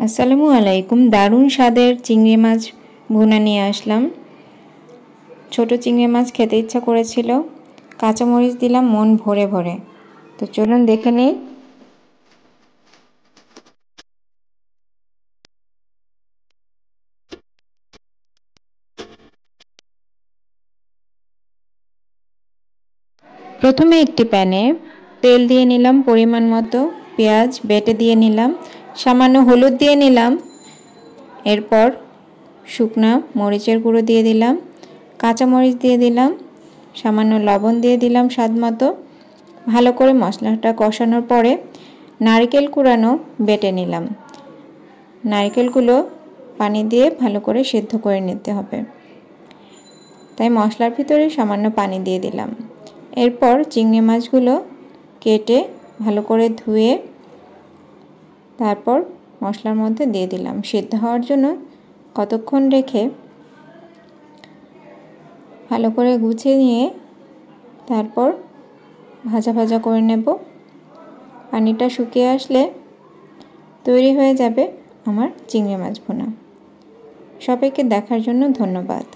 আসসালামু আলাইকুম। দারুণ স্বাদের চিংড়ি মাছ ভুনা নিয়ে আসলাম। ছোট চিংড়ি মাছ খেতে ইচ্ছা করেছিল, কাঁচামরিচ দিলাম মন ভরে ভরে। তো চলুন দেখে নিই। প্রথমে একটি প্যানে তেল দিয়ে নিলাম পরিমাণ মতো, পেঁয়াজ বেটে দিয়ে নিলাম, সামান্য হলুদ দিয়ে নিলাম, এরপর শুকনা মরিচের গুঁড়ো দিয়ে দিলাম, কাঁচামরিচ দিয়ে দিলাম, সামান্য লবণ দিয়ে দিলাম স্বাদ মতো। ভালো করে মশলাটা কষানোর পরে নারকেল কুড়ানো বেটে নিলাম। নারকেলগুলো পানি দিয়ে ভালো করে সেদ্ধ করে নিতে হবে, তাই মশলার ভিতরে সামান্য পানি দিয়ে দিলাম। এরপর চিংড়ি মাছগুলো কেটে ভালো করে ধুয়ে তারপর মশলার মধ্যে দিয়ে দিলাম। সেদ্ধ হওয়ার জন্য কতক্ষণ রেখে ভালো করে গুছিয়ে নিয়ে তারপর ভাজা ভাজা করে নেব। পানিটা শুকিয়ে আসলে তৈরি হয়ে যাবে আমার চিংড়ি মাছ ভুনা। সবাইকে দেখার জন্য ধন্যবাদ।